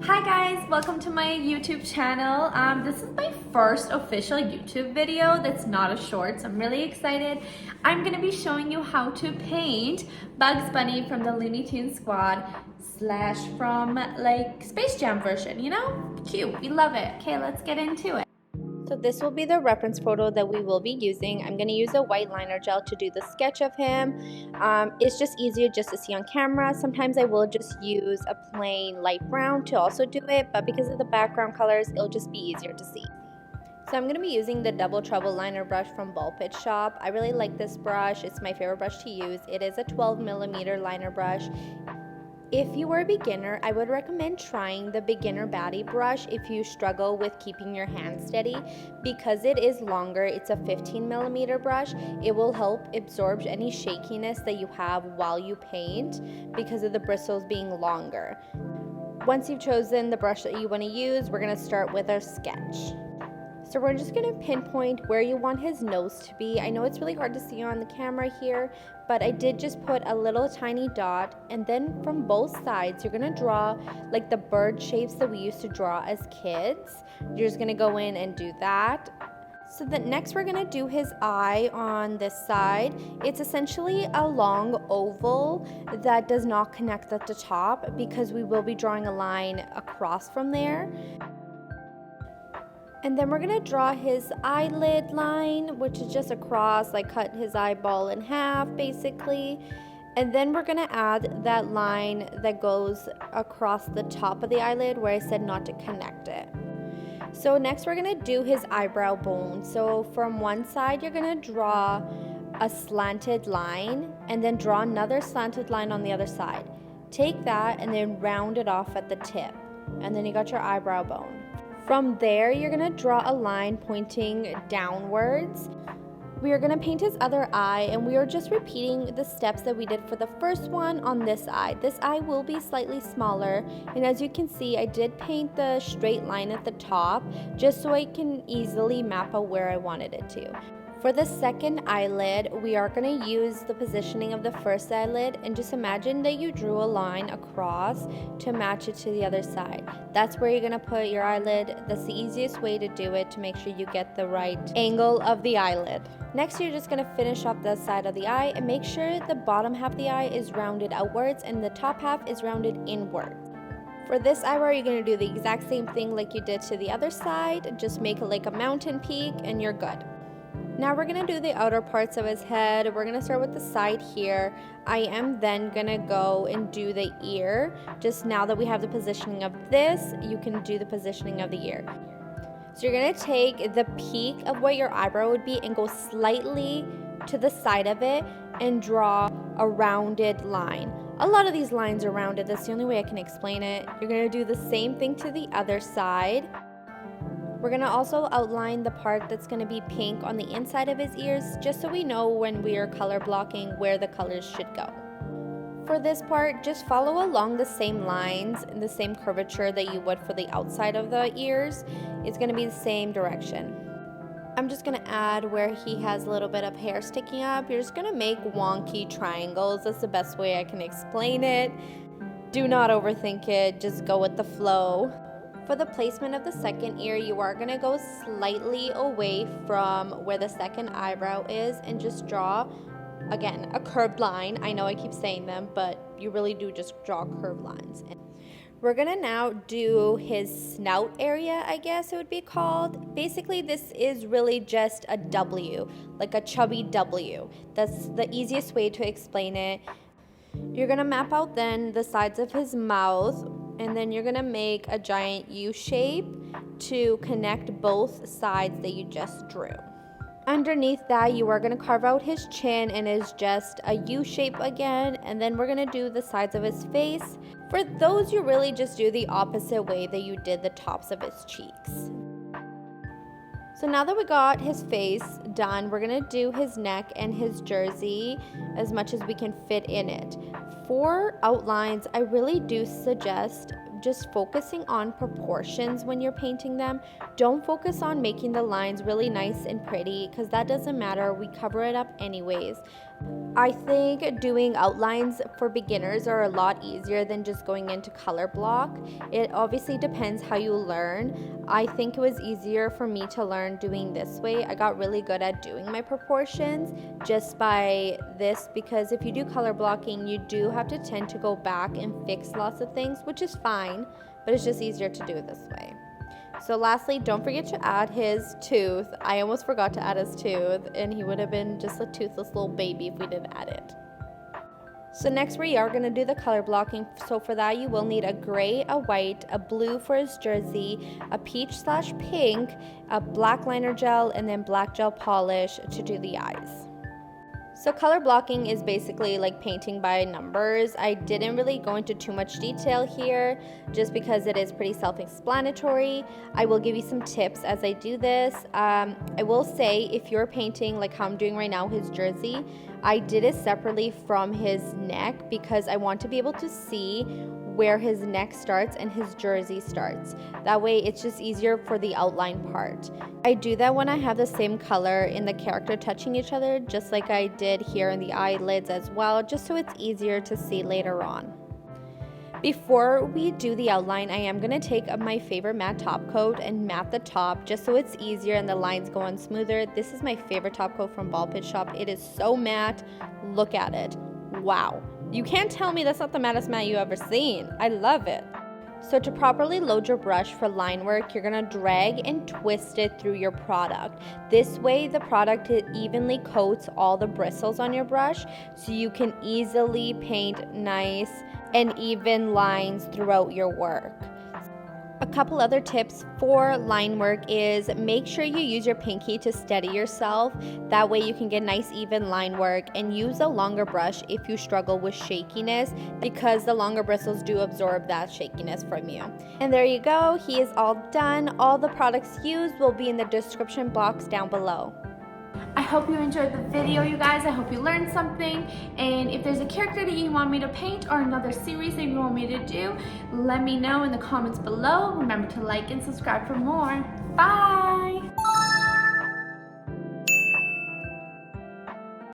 Hi guys, welcome to my YouTube channel. This is my first official YouTube video that's not a short, so I'm really excited. I'm gonna be showing you how to paint Bugs Bunny from the Looney Tunes Squad / from like Space Jam version, you know? Cute, we love it. Okay, let's get into it. So this will be the reference photo that we will be using. I'm going to use a white liner gel to do the sketch of him. It's just easier just to see on camera. Sometimes I will just use a plain light brown to also do it, but because of the background colors, it'll just be easier to see. So I'm going to be using the Double Trouble liner brush from Ball Pit Shop. I really like this brush. It's my favorite brush to use. It is a 12mm liner brush. If you are a beginner, I would recommend trying the beginner baddie brush if you struggle with keeping your hand steady. Because it is longer, it's a 15mm brush, it will help absorb any shakiness that you have while you paint because of the bristles being longer. Once you've chosen the brush that you want to use, we're going to start with our sketch. So we're just going to pinpoint where you want his nose to be. I know it's really hard to see on the camera here, but I did just put a little tiny dot, and then from both sides you're going to draw like the bird shapes that we used to draw as kids. You're just going to go in and do that. So next we're going to do his eye on this side. It's essentially a long oval that does not connect at the top because we will be drawing a line across from there. And then we're going to draw his eyelid line, which is just across, like cut his eyeball in half basically. And then we're going to add that line that goes across the top of the eyelid where I said not to connect it. So next we're going to do his eyebrow bone. So from one side you're going to draw a slanted line and then draw another slanted line on the other side. Take that and then round it off at the tip. And then you got your eyebrow bone. From there, you're going to draw a line pointing downwards. We are going to paint his other eye, and we are just repeating the steps that we did for the first one on this eye. This eye will be slightly smaller, and as you can see, I did paint the straight line at the top just so I can easily map out where I wanted it to. For the second eyelid, we are going to use the positioning of the first eyelid, and just imagine that you drew a line across to match it to the other side. That's where you're going to put your eyelid. That's the easiest way to do it to make sure you get the right angle of the eyelid. Next, you're just going to finish off the side of the eye and make sure the bottom half of the eye is rounded outwards and the top half is rounded inwards. For this eyebrow, you're going to do the exact same thing like you did to the other side. Just make it like a mountain peak and you're good. Now we're going to do the outer parts of his head. We're going to start with the side here. I am then going to go and do the ear. Just now that we have the positioning of this, you can do the positioning of the ear. So you're going to take the peak of what your eyebrow would be and go slightly to the side of it and draw a rounded line. A lot of these lines are rounded. That's the only way I can explain it. You're going to do the same thing to the other side. We're going to also outline the part that's going to be pink on the inside of his ears, just so we know when we are color blocking where the colors should go. For this part, just follow along the same lines and the same curvature that you would for the outside of the ears. It's going to be the same direction. I'm just going to add where he has a little bit of hair sticking up. You're just going to make wonky triangles. That's the best way I can explain it. Do not overthink it. Just go with the flow. For the placement of the second ear, you are going to go slightly away from where the second eyebrow is and just draw, again, a curved line. I know I keep saying them, but you really do just draw curved lines. We're going to now do his snout area, I guess it would be called. Basically, this is really just a W, like a chubby W. That's the easiest way to explain it. You're going to map out then the sides of his mouth, and then you're going to make a giant U shape to connect both sides that you just drew. Underneath that, you are going to carve out his chin, and is just a U shape again, and then we're going to do the sides of his face. For those, you really just do the opposite way that you did the tops of his cheeks. So now that we got his face done, we're going to do his neck and his jersey as much as we can fit in it. For outlines, I really do suggest just focusing on proportions when you're painting them. Don't focus on making the lines really nice and pretty because that doesn't matter. We cover it up anyways. I think doing outlines for beginners are a lot easier than just going into color block. It obviously depends how you learn. I think it was easier for me to learn doing this way. I got really good at doing my proportions just by this, because if you do color blocking, you do have to tend to go back and fix lots of things, which is fine, but it's just easier to do it this way. So lastly, don't forget to add his tooth. I almost forgot to add his tooth, and he would have been just a toothless little baby if we didn't add it. So next we are going to do the color blocking. So for that you will need a gray, a white, a blue for his jersey, a peach/pink, a black liner gel, and then black gel polish to do the eyes. So color blocking is basically like painting by numbers. I didn't really go into too much detail here just because it is pretty self-explanatory. I will give you some tips as I do this. I will say, if you're painting like how I'm doing right now, his jersey, I did it separately from his neck because I want to be able to see where his neck starts and his jersey starts. That way it's just easier for the outline part. I do that when I have the same color in the character touching each other, just like I did here in the eyelids as well, just so it's easier to see later on. Before we do the outline, I am going to take my favorite matte top coat and matte the top just so it's easier and the lines go on smoother. This is my favorite top coat from Ball Pit Shop. It is so matte. Look at it. Wow. You can't tell me that's not the mattest matte you've ever seen. I love it. So to properly load your brush for line work, you're going to drag and twist it through your product. This way the product evenly coats all the bristles on your brush so you can easily paint nice and even lines throughout your work. A couple other tips for line work is make sure you use your pinky to steady yourself. That way you can get nice even line work, and use a longer brush if you struggle with shakiness, because the longer bristles do absorb that shakiness from you. And there you go, he is all done. All the products used will be in the description box down below. I hope you enjoyed the video, you guys. I hope you learned something. And if there's a character that you want me to paint or another series that you want me to do, let me know in the comments below. Remember to like and subscribe for more. Bye!